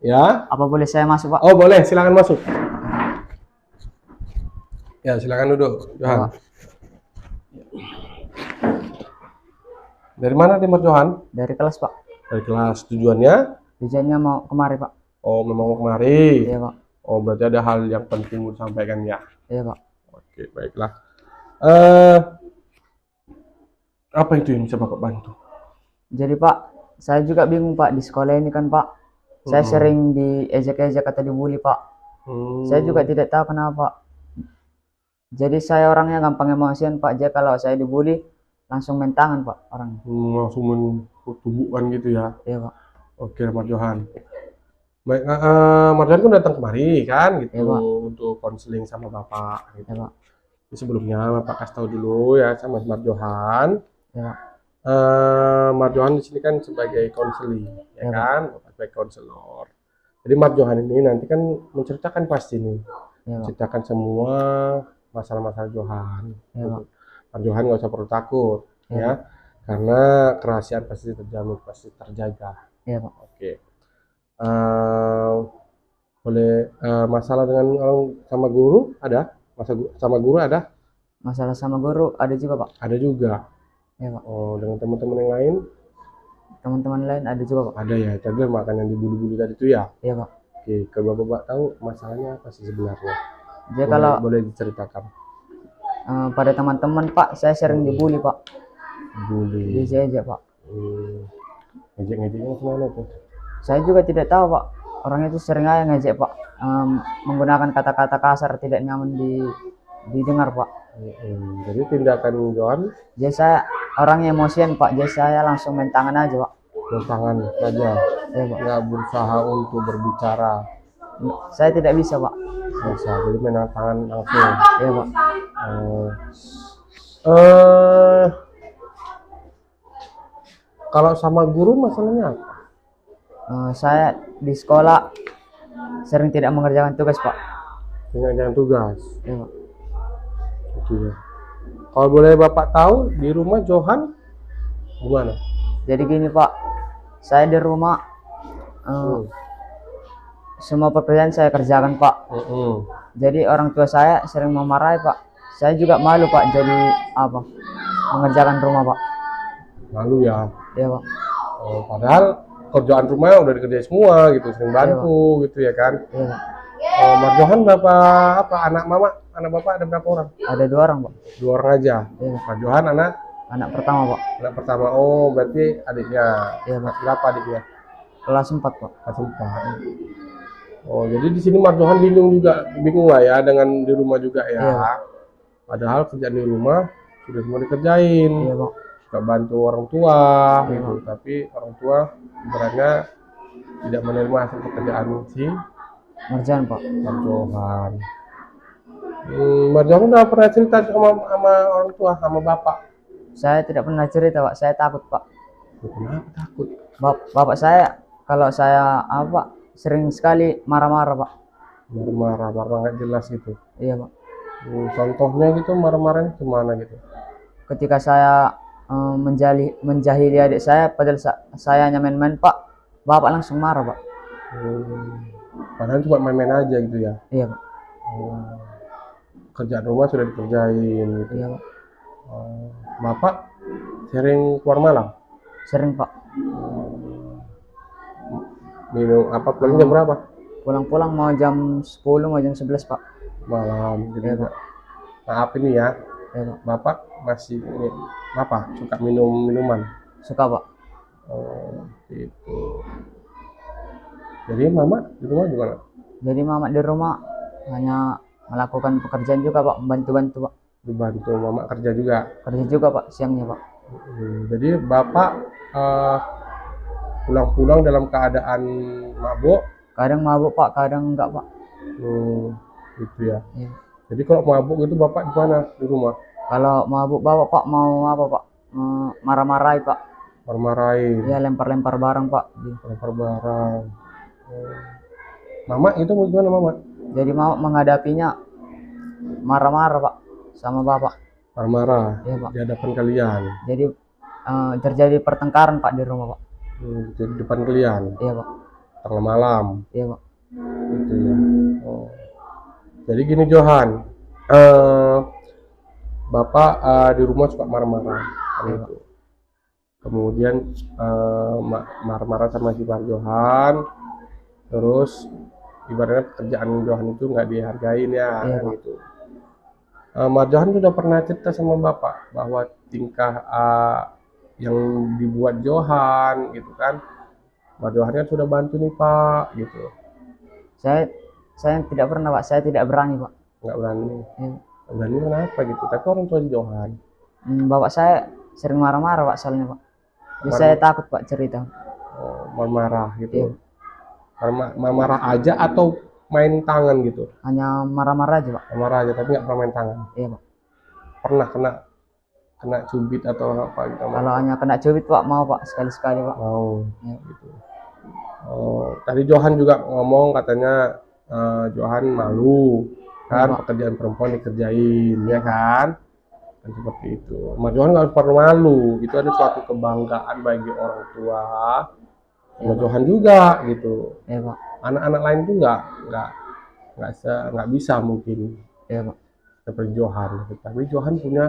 Ya. Apa boleh saya masuk, Pak? Oh, boleh, silakan masuk. Ya, silakan duduk, Johan. Pak. Dari mana Timur Johan? Dari kelas, Pak. Dari kelas. Tujuannya? Tujuannya mau kemari, Pak. Oh, memang mau kemari. Iya, Pak. Oh, berarti ada hal yang penting untuk sampaikan ya. Iya, Pak. Oke, baiklah. Apa itu yang bisa Bapak bantu? Jadi, Pak, saya juga bingung, Pak, di sekolah ini kan, Pak. Saya sering diejek-ejek atau dibully, Pak. Saya juga tidak tahu kenapa. Jadi saya orangnya gampang emosian, Pak. Jadi kalau saya dibully langsung main tangan, Pak, orang. Langsung mentubuhkan gitu ya. Iya, Pak. Oke, Mas Johan. Baik, Mas Johan kan datang kemari kan gitu Iya, Pak. untuk konseling sama Bapak gitu. Iya, Pak. Jadi sebelumnya Bapak kasih tahu dulu ya sama Mas Johan. Iya, Pak. Mas Johan di sini kan sebagai konseling, ya Iya, Pak. kan? Bapak sebagai konselor. Jadi Mas Johan ini nanti kan menceritakan pasti nih, Iya, Pak. menceritakan semua masalah-masalah Johan. Iya, Pak. Mas Johan nggak usah perlu takut, Iya, ya, karena kerahasiaan pasti terjamin, pasti terjaga. Iya, Pak. Oke. Boleh masalah dengan orang sama guru ada? Sama guru ada? Masalah sama guru ada juga, Pak. Ada juga. Iya, Pak. Oh, dengan teman-teman yang lain? Teman-teman lain ada juga, Pak. Ada ya. Jadi makan yang dibully-bully tadi itu ya. Iya, Pak. Oke, kalau Bapak tahu masalahnya apa sih sebenarnya? Jadi kalau Boleh diceritakan. pada teman-teman, Pak, saya sering dibully, Pak. Bully. Diejek, Pak. Ngejek-ngejeknya kemana tuh? Saya juga tidak tahu, Pak. Orangnya itu sering aja ngejek, Pak. Menggunakan kata-kata kasar tidak nyaman didengar, Pak. Jadi tindakan Johan? Jadi saya orangnya emosian, Pak. Jadi saya langsung main tangan aja, Pak. Main tangan saja. Iya, Pak. Nggak berusaha untuk berbicara. Saya tidak bisa, Pak. Bisa. Jadi main tangan langsung. Iya, Pak. Kalau sama guru masalahnya apa? Saya di sekolah sering tidak mengerjakan tugas, Pak. Dengan tugas. Iya, Pak. Gitu ya. Kalau boleh Bapak tahu di rumah Johan gimana? Jadi gini, Pak. Saya di rumah semua pekerjaan saya kerjakan, Pak. Jadi orang tua saya sering memarahi, Pak. Saya juga malu, Pak, jadi apa? Mengerjakan rumah, Pak. Malu ya. Iya, Pak. Padahal kerjaan rumah udah dikerjain semua gitu, sering bantu gitu ya kan. Iya, Pak. Mas Johan berapa anak bapak ada berapa orang? Ada 2 orang, Pak. 2 orang aja. Iya. Mas Johan Anak pertama, Pak. anak pertama. Oh, berarti adiknya. Iya, Pak. Berapa adiknya? Kelas 4, Pak. Kelas 4. Oh, jadi di sini Mas Johan bingung lah ya dengan di rumah juga ya. Iya. Padahal kerjaan di rumah sudah semua dikerjain. Iya, Pak. Suka bantu orang tua Iya, gitu, tapi orang tua sebenarnya tidak menerima hasil pekerjaan si Ngerjain, Pak. Mas Johan. Mas Johan udah pernah cerita sama orang tua, sama bapak? Saya tidak pernah cerita, Pak. Saya takut, Pak. Kenapa takut? Bapak saya kalau saya sering sekali marah-marah, Pak. Marah nggak jelas gitu. Iya, Pak. Contohnya gitu marah-marahnya gimana gitu? Ketika saya menjahili adik saya, padahal saya hanya main-main, Pak. Bapak langsung marah, Pak. Padahal cuma main-main aja gitu ya? Iya, Pak. Kerjaan rumah sudah dikerjain gitu. Iya, Pak. Bapak sering keluar malam? Sering, Pak. Minum apa? Pulang jam berapa? Pulang-pulang mau jam 10, mau jam 11, Pak. Malam. Jadi Iya, Pak. maaf ini ya, Iya, Pak. Bapak masih ini apa? Suka minum minuman? Suka, Pak. Oh, gitu. Jadi Mama di rumah gimana? Jadi Mama di rumah hanya melakukan pekerjaan juga, Pak. Membantu-bantu, Pak. Dibantu Mama kerja juga? Kerja juga, Pak, siangnya, Pak. Jadi Bapak pulang-pulang dalam keadaan mabuk? Kadang mabuk, Pak, kadang enggak, Pak. Gitu ya. Iya. Jadi kalau mabuk itu Bapak di mana di rumah? Kalau mabuk bawa, Pak, mau apa, Pak? Marah-marahi, Pak. Marah-marahin? Ya, lempar-lempar barang, Pak. Lempar barang. Mama itu mau gimana Mama? Jadi mau menghadapinya marah-marah, Pak, sama Bapak. Marah-marah? Iya, Pak. Di hadapan kalian? Jadi terjadi pertengkaran, Pak, di rumah, Pak. Di depan kalian? Iya, Pak. tengah malam Iya, Pak. gitu ya. Oh. Jadi gini Johan, eh, Bapak di rumah suka marah-marah kan Iya, itu. Kemudian marah-marah sama si Mar Johan, terus ibaratnya pekerjaan Johan itu nggak dihargain ya, Iya, kan Pak. gitu. Mar Johan sudah pernah cerita sama Bapak bahwa tingkah yang dibuat Johan gitu kan, Mar Johan kan sudah bantu nih Pak gitu, Saya tidak pernah, Pak. Saya tidak berani, Pak. nggak berani. Iya. Nggak berani kenapa gitu? Tapi orang tua Johan Bapak saya sering marah-marah, Pak, soalnya, Pak. Jadi Mar- saya takut, Pak, cerita. marah Iya. gitu. Marah aja atau main tangan gitu? Hanya marah-marah aja, Pak. Marah aja tapi nggak pernah main tangan. Iya, Pak. Pernah kena cubit atau apa gitu? Kalau hanya kena cubit, Pak, mau, Pak, sekali-sekali, Pak. Mau Iya. gitu. Oh, tadi Johan juga ngomong katanya Johan malu kan Iya, Pak. pekerjaan perempuan dikerjain ya kan? Kan seperti itu. Mas Johan nggak harus perlu malu. Itu ada suatu kebanggaan bagi orang tua. Mas Johan juga gitu. Iya, Pak. Anak-anak lain tuh nggak bisa mungkin Iya, Pak. seperti Johan. Tapi Johan punya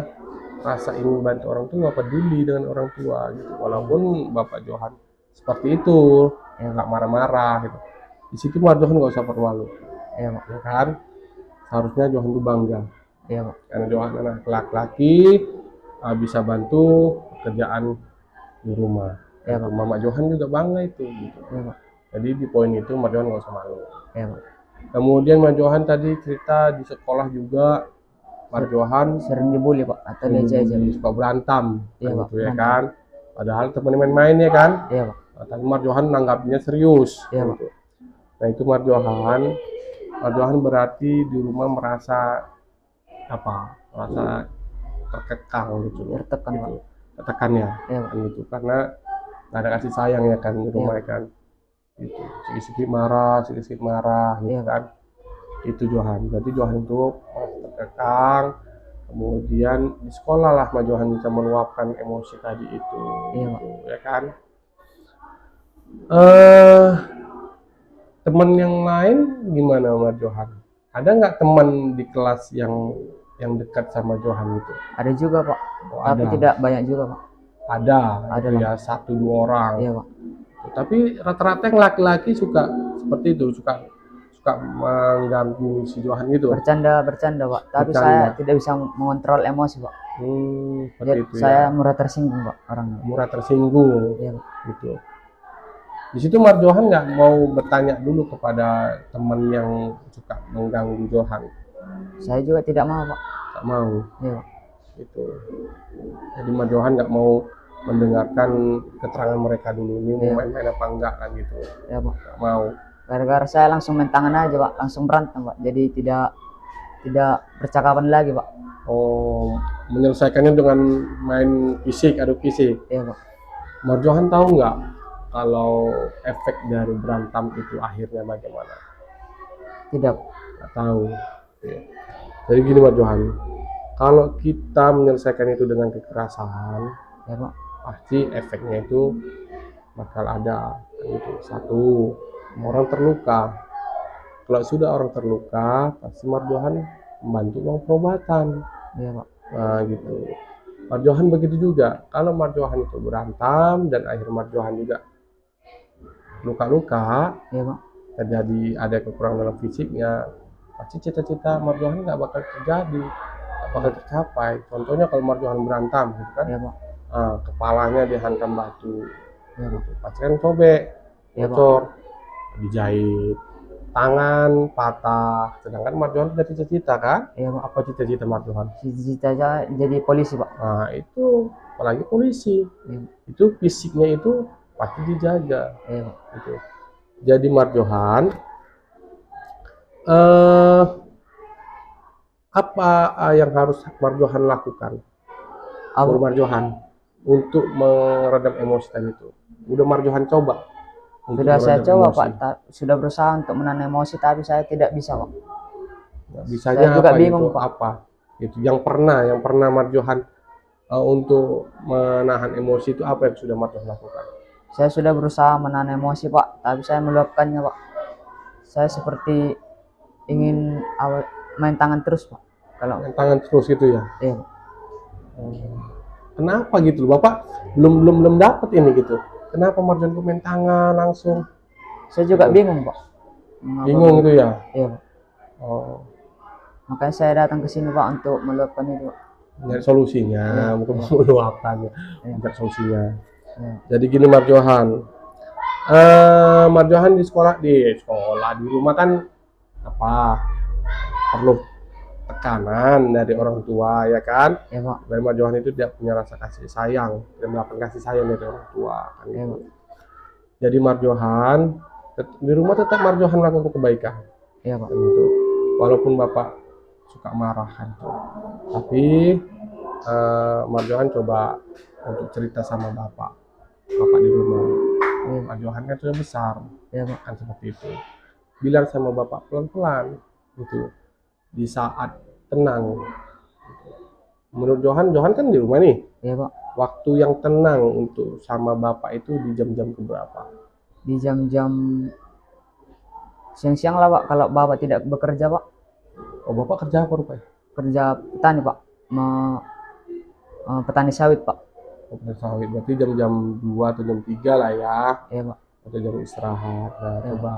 rasa ingin bantu orang tua, peduli dengan orang tua gitu. Walaupun Bapak Johan seperti itu, Iya, Pak. nggak marah-marah gitu. Di situ Mas Johan nggak usah permalu, Iya, Pak. ya kan? Seharusnya Johan tuh bangga. Iya, Pak. Karena Johan anak laki-laki bisa bantu pekerjaan di rumah. Iya, Gitu. Pak. Mama Johan juga bangga itu. Gitu. Iya, Pak. Jadi di poin itu Mas Johan nggak usah malu. Iya, Pak. Kemudian Mas Johan tadi cerita di sekolah juga Mas Johan Sering dibully, Pak, atau diejek-ejek. suka berantem, Iya, Pak, gitu ya berantem. kan. Padahal temen main-main ya kan. Iya, Pak. Tapi Mas Johan nanggapnya serius. Iya, gitu. Nah itu Mas Johan berarti di rumah merasa apa? Merasa terkekang gitu loh. Tertekan, Pak. Gitu. Tertekan ya, Iya, Pak. kan gitu. Karena nggak ada kasih sayang ya kan di rumah ya kan. Gitu. Sedikit-sedikit marah gitu Iya, kan. Itu Johan. Berarti Johan itu terkekang. Kemudian di sekolah lah Mas Johan bisa meluapkan emosi tadi itu. Iya, gitu, ya kan. Teman yang lain gimana Mas Johan? Ada nggak teman di kelas yang dekat sama Johan itu? Ada juga, Pak. Oh, Tapi ada. tidak banyak juga, Pak. Ada Ada, gitu Pak. ya, 1-2 orang. Iya, Pak. Tapi rata-rata yang laki-laki suka seperti itu, suka mengganggu si Johan gitu. Bercanda, Pak. Tapi Bercanda. saya tidak bisa mengontrol emosi, Pak. Seperti Jadi itu saya ya. murah tersinggung, Pak, orangnya. Murah tersinggung Iya, Pak. gitu. Di situ Mas Johan nggak mau bertanya dulu kepada teman yang suka mengganggu Johan. Saya juga tidak mau, Pak. Nggak mau. Iya, Pak. Gitu. Jadi Mas Johan nggak mau mendengarkan keterangan mereka dulu ini mau Iya. main-main apa enggak kan gitu. Iya, Pak. Nggak mau. Gara-gara saya langsung main tangan aja, Pak. Langsung berantem, Pak. Jadi tidak percakapan lagi, Pak. Oh, menyelesaikannya dengan main fisik, adu fisik. Iya, Pak. Mas Johan tahu nggak kalau efek dari berantem itu akhirnya bagaimana? Tidak. Nggak tahu. Ya. Jadi gini Mas Johan, kalau kita menyelesaikan itu dengan kekerasan, Ya, Pak. pasti efeknya itu bakal ada. Itu satu, orang terluka. Kalau sudah orang terluka, pasti Mas Johan membantu uang pengobatan. Iya, Pak. Nah gitu. Mas Johan begitu juga. Kalau Mas Johan itu berantem dan akhirnya Mas Johan juga luka-luka, Iya, Pak. terjadi ada kekurangan dalam fisiknya, pasti cita-cita Mas Johan nggak bakal terjadi, nggak bakal tercapai. Contohnya kalau Mas Johan berantem, gitu kan, Iya, Pak. kepalanya dihantam batu, Iya, Pak. pasti kan sobek, Iya, Pak. bocor, dijahit, tangan patah. Sedangkan Mas Johan punya cita-cita kan? Iya, Pak. Apa cita-cita Mas Johan? Cita-cita saya jadi polisi, Pak. Nah itu apalagi polisi, Iya, itu fisiknya itu pasti dijaga. Iya, Pak. Gitu. Jadi Mas Johan, apa yang harus Mas Johan lakukan? Apa? Mas Johan untuk meredam emosi tadi itu. Udah Mas Johan coba? untuk Sudah saya meredam coba, emosi? Pak. Sudah berusaha untuk menahan emosi, tapi saya tidak bisa, Pak. Nggak bisanya Saya juga apa bingung, itu? Pak. Apa? Itu yang pernah Mas Johan untuk menahan emosi itu apa yang sudah Mas Johan lakukan? Saya sudah berusaha menahan emosi Pak, tapi saya meluapkannya Pak. Saya seperti ingin main tangan terus Pak. Kalau Main tangan terus gitu ya. iya Pak. Kenapa gitu Bapak belum dapat ini gitu. Kenapa Marjon tuh main tangan langsung? Saya juga bingung Pak. Mengapa Bingung gitu ya. Iya Pak. Oh, Makanya saya datang ke sini Pak untuk meluapkan itu Pak. nyari solusinya, bukan meluapkan, Iya. nyari solusinya. Iya. Jadi gini Marjohan, Marjohan di sekolah di rumah kan apa perlu tekanan dari orang tua ya kan. Iya Pak. Dari Marjohan itu tidak punya rasa kasih sayang, tidak mendapatkan kasih sayang dari orang tua kan Iya gitu. Pak. Jadi Marjohan di rumah tetap Marjohan melakukan kebaikan Iya Pak. kan gitu. Walaupun bapak suka marah kan tuh, tapi Marjohan coba untuk cerita sama bapak di rumah. Iya. Marjohan kan sudah besar, Iya Pak. kan seperti itu. Bilang sama bapak pelan-pelan gitu, di saat tenang. Menurut Johan kan di rumah nih. Iya Pak. Waktu yang tenang untuk sama bapak itu di jam-jam keberapa? Di jam-jam siang-siang lah Pak, kalau Bapak tidak bekerja Pak. Oh bapak kerja apa rupanya? Kerja petani Pak. Petani sawit Pak. Oh, petani sawit, berarti jam-jam 2 atau jam 3 lah ya. Iya Pak. Atau jam istirahat. Nah, Iya. coba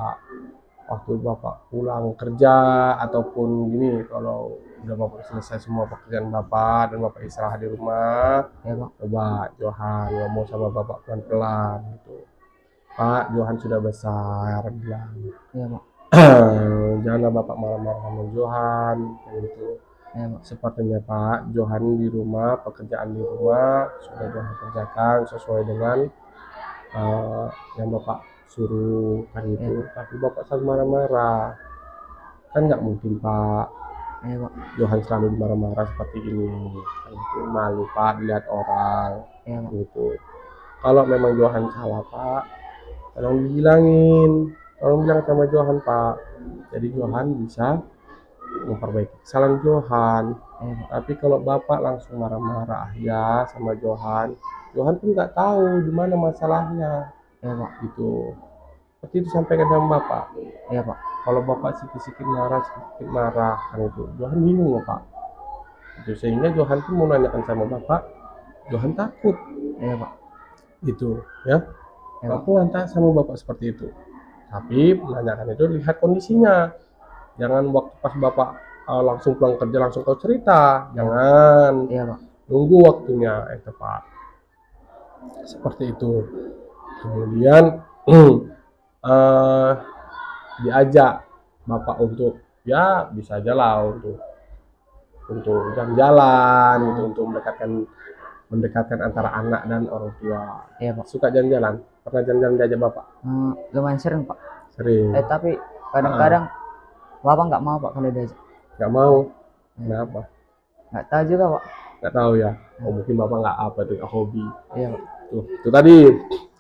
waktu bapak pulang kerja ataupun gini, kalau udah bapak selesai semua pekerjaan bapak dan bapak istirahat di rumah, Iya Pak. coba Johan ngomong sama bapak pelan-pelan gitu. Pak, Johan sudah besar, bilang. Iya Pak. Janganlah bapak marah-marah sama Johan gitu. Iya Pak. Sepertinya Pak, Johan di rumah, pekerjaan di rumah sudah Johan kerjakan sesuai dengan yang bapak suruh kan gitu. Tapi bapak selalu marah-marah, kan nggak mungkin Pak. Iya Pak. Johan selalu marah-marah seperti ini kan gitu. Malu Pak dilihat orang Iya Pak. gitu. Kalau memang Johan salah Pak, tolong dibilangin, tolong bilang sama Johan Pak, jadi Johan bisa memperbaiki kesalahan Johan. Iya Pak. Tapi kalau bapak langsung marah-marah ya sama Johan pun nggak tahu di mana masalahnya Iya Pak. gitu. Seperti itu sampaikan sama bapak. Iya Pak. Kalau bapak sikit-sikit marah kan itu, Johan bingung Pak. Itu sehingga Johan pun mau nanyakan sama bapak, Johan takut Iya Pak. gitu ya. Iya, Aku tanya sama bapak seperti itu. Tapi menanyakan itu lihat kondisinya. Jangan waktu pas bapak langsung pulang kerja langsung kau cerita. Jangan. Iya Pak. Nunggu waktunya tepat. Seperti itu. Kemudian diajak bapak untuk ya bisa aja lah untuk jalan-jalan gitu, untuk mendekatkan antara anak dan orang tua. Iya Pak. Suka jalan-jalan? Pernah jalan-jalan diajak bapak? Lumayan sering Pak. Sering. Tapi kadang-kadang Bapak nggak mau Pak kalau diajak. Nggak mau? Kenapa? Nggak tahu juga Pak. Nggak tahu ya. Oh mungkin bapak nggak apa tuh, nggak hobi. Iya Pak. Tuh, itu tadi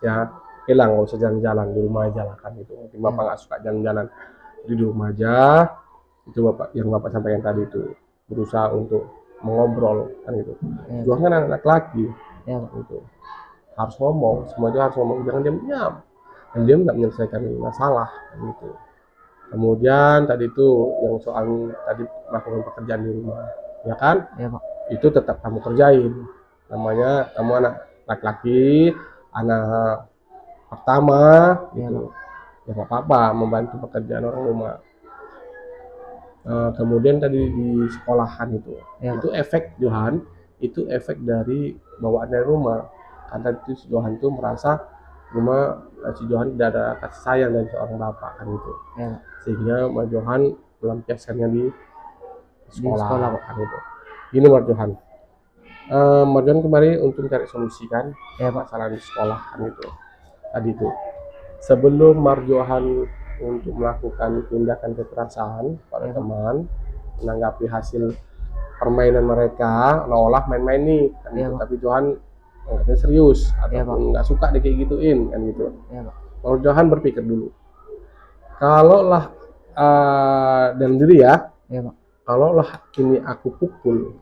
ya, hilang, nggak usah jalan-jalan, di rumah aja lah kan itu. Mungkin bapak nggak suka jalan-jalan, jadi di rumah aja. Itu bapak yang bapak sampaikan tadi itu, berusaha untuk mengobrol kan gitu. Iya. Johan kan anak laki, Iya Pak. gitu. Harus ngomong, semua itu harus ngomong, jangan diam-diam. Dan dia nggak menyelesaikan masalah gitu. Kemudian tadi itu yang soal tadi melakukan pekerjaan di rumah, ya kan? Iya Pak. Itu tetap kamu kerjain. Namanya kamu anak laki-laki, anak pertama, gitu. Ya nggak apa-apa membantu pekerjaan orang rumah. Kemudian tadi di sekolahan itu, itu efek Johan, itu efek dari bawaan dari rumah. Karena itu si Johan tuh merasa rumah si Johan tidak ada kasih sayang dari seorang bapak kan itu. Iya. Sehingga Mas Johan melampiaskannya di sekolah kan itu. Gini Mas Johan, Mas Johan kemarin untuk cari solusi kan masalah di sekolah kan itu. Tadi itu sebelum Mas Johan untuk melakukan tindakan kekerasan pada teman, menanggapi hasil permainan mereka, olah main-main nih kan gitu. Tapi Johan nggak serius ataupun nggak suka deh kayak gituin kan gitu. Kalau Johan berpikir dulu, kalaulah dalam diri ya, kalaulah ini aku pukul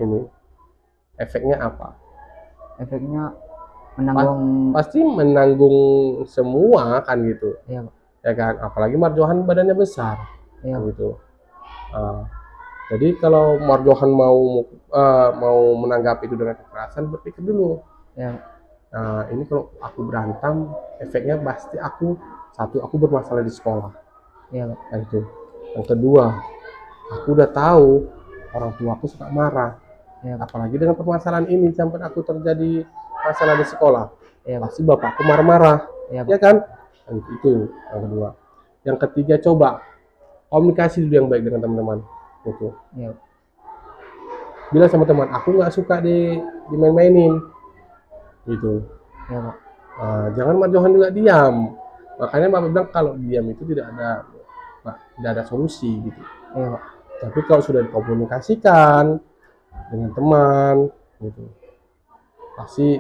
ini, efeknya apa? Efeknya menanggung. Pasti menanggung semua kan gitu. Iya, Pak. Ya kan, apalagi Marjohan badannya besar. Iya, Pak. Gitu. Jadi kalau Marjohan mau menanggapi itu dengan kekerasan, berpikir dulu. Iya, Pak. Ini kalau aku berantem, efeknya pasti aku bermasalah di sekolah. Iya, Pak. Nah, itu. Yang kedua, aku udah tahu orang tua aku suka marah. Iya, Pak. Apalagi dengan permasalahan ini sampai aku terjadi masalah di sekolah. Iya, Pak. Pasti bapakku marah-marah. Iya, Pak. Ya kan? Nah, itu yang kedua. Yang ketiga, coba komunikasi dulu yang baik dengan teman-teman. Gitu. Iya, Pak. Bilang sama teman, aku nggak suka dimain-mainin. Gitu. Iya, Pak. Jangan Marjohan juga diam. Makanya Bapak bilang kalau diam itu tidak ada solusi gitu. Iya, Pak. Tapi kalau sudah dikomunikasikan dengan teman gitu, pasti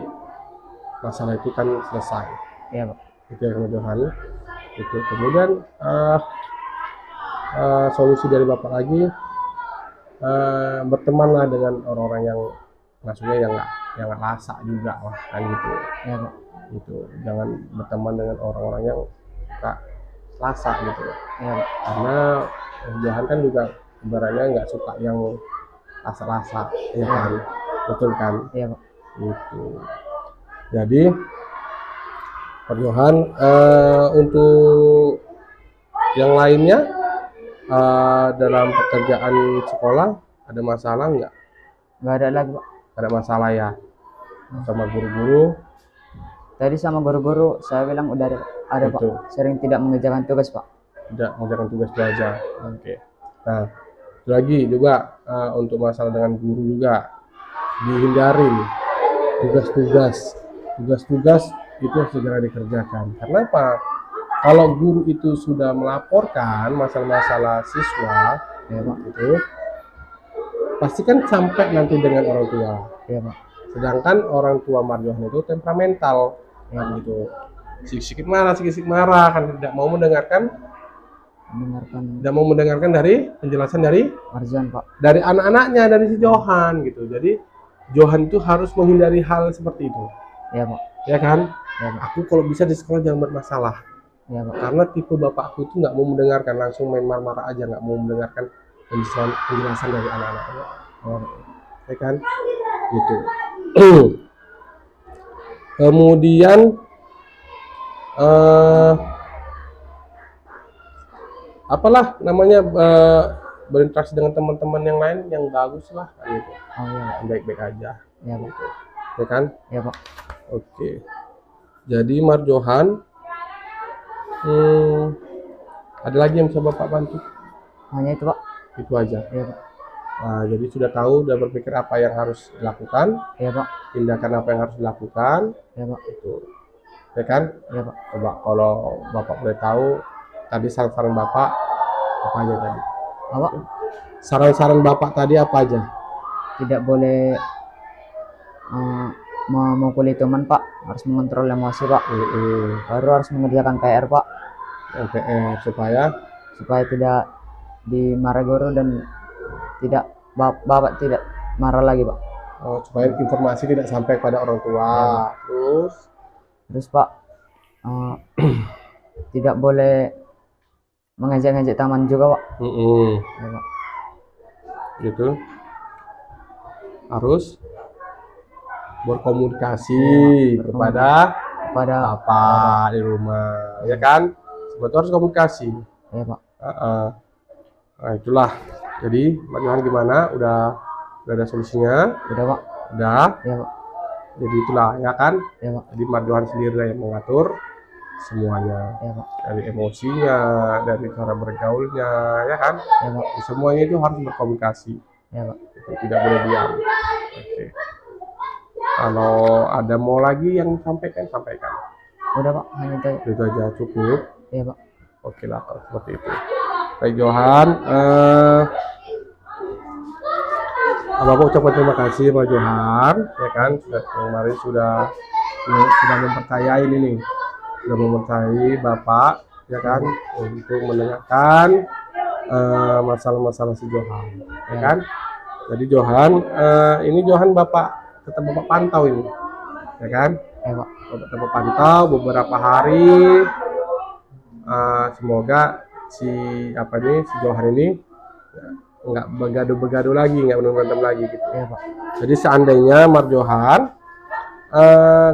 masalah itu kan selesai. Iya, Pak. Itu yang Marjohan. Itu kemudian solusi dari Bapak lagi, bertemanlah dengan orang-orang yang maksudnya yang nggak lasak juga lah kan gitu. Iya, Pak. Gitu, jangan berteman dengan orang-orang yang suka lasak gitu. Iya, Pak. Karena Johan kan juga ibaratnya nggak suka yang lasak-lasak, ya kan? Betul kan? Iya, Pak. Gitu. Jadi Pak Johan, untuk yang lainnya dalam pekerjaan sekolah ada masalah nggak? Nggak ada lagi, Pak. Ada masalah ya sama guru-guru? Tadi sama guru-guru saya bilang udah ada Pak. Gitu. Sering tidak mengerjakan tugas, Pak. Tidak mengerjakan tugas belajar. Oke. Nah, itu lagi juga untuk masalah dengan guru juga dihindarin tugas-tugas itu harus segera dikerjakan. Karena apa? Kalau guru itu sudah melaporkan masalah-masalah siswa, ya Pak, itu pasti kan sampai nanti dengan orang tua. Iya, Pak. Sedangkan orang tua Marjohan itu temperamental, ya gitu. Sedikit marah kan tidak mau mendengarkan dari penjelasan dari Marjan, Pak. Dari anak-anaknya, dari si Johan gitu. Jadi Johan itu harus menghindari hal seperti itu. Iya, Pak. Ya kan? Iya, Pak. Aku kalau bisa di sekolah jangan bermasalah. Iya, Pak. Karena tipe bapakku itu nggak mau mendengarkan, langsung main marah-marah aja, nggak mau mendengarkan penjelasan dari anak-anaknya. Ya kan? Gitu. Kemudian apalah namanya, berinteraksi dengan teman-teman yang lain yang bagus lah kan gitu. Oh iya, Pak. Baik-baik aja. Iya, Pak. Ya kan? Iya, Pak. Oke. Jadi Marjohan, ada lagi yang bisa Bapak bantu? Hanya itu, Pak. Itu aja. Iya, Pak. Nah, jadi sudah tahu, sudah berpikir apa yang harus dilakukan, Iya, Pak. tindakan apa yang harus dilakukan, Iya, Pak. itu, ya kan? Iya, Pak. Coba kalau Bapak boleh tahu, tadi saran-saran Bapak apa aja tadi? Apa? Saran-saran Bapak tadi apa aja? Tidak boleh memukuli teman, Pak. Harus mengontrol emosi, Pak. Baru harus mengerjakan PR, Pak. PR supaya tidak dimarahi guru dan tidak Bapak tidak marah lagi, Pak. Supaya informasi tidak sampai pada orang tua. Ya. Terus Pak, tidak boleh mengajak-ngajak taman juga, Pak. Ya, Pak. Gitu. Harus berkomunikasi kepada Bapak di rumah, ya kan? Sebetulnya harus komunikasi. Ya, Pak. Nah, itulah. Jadi, Pak Johan gimana? Udah ada solusinya? Udah, Pak. Udah. Ya, Pak. Jadi itulah, ya kan? Ya, Pak. Jadi Pak Johan sendiri yang mengatur semuanya. Ya, Pak. Dari emosinya, dari cara bergaulnya, ya kan? Ya, Pak. Semuanya itu harus berkomunikasi. Ya, Pak. Itu tidak boleh diam. Oke. Kalau ada mau lagi yang sampaikan. Udah, Pak. Hanya itu aja cukup. Ya, Pak. Oke lah kalau seperti itu. Baik Johan, Bapak ucapkan terima kasih Pak Johan, ya kan, kemarin sudah mempercayai ini, sudah mempercayai Bapak, ya kan, untuk mendengarkan masalah-masalah si Johan, ya kan. Jadi Johan, ini Johan tetap Bapak pantau ini, ya kan. Ya Pak. Bapak pantau beberapa hari. Semoga si Johan ini nggak begaduh-begaduh lagi, nggak berantem lagi gitu. Ya Pak. Jadi seandainya Marjohan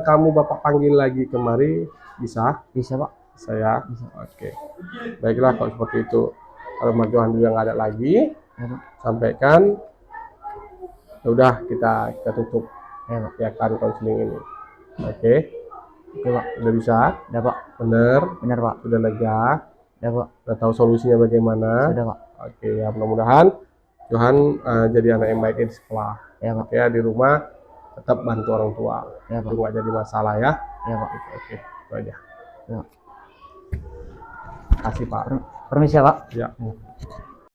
kamu bapak panggil lagi kemari, bisa Pak. saya. Bisa. Oke, baiklah kalau seperti itu. Kalau Marjohan juga nggak ada lagi, Ya Pak. sampaikan. Ya udah kita tutup Ya Pak. kegiatan konseling ini. Oke. Oke Pak. Udah bisa? Udah Pak. Bener Pak. sudah lega? Udah Pak. Udah tahu solusinya bagaimana? Sudah Pak. Oke, ya mudah-mudahan Johan jadi anak yang baik di sekolah. Ya Pak. Oke, di rumah tetap bantu orang tua. Ya Pak. Itu nggak jadi masalah ya. Ya Pak. Oke, itu aja. Ya. Kasih Pak. Permisi ya Pak. Ya.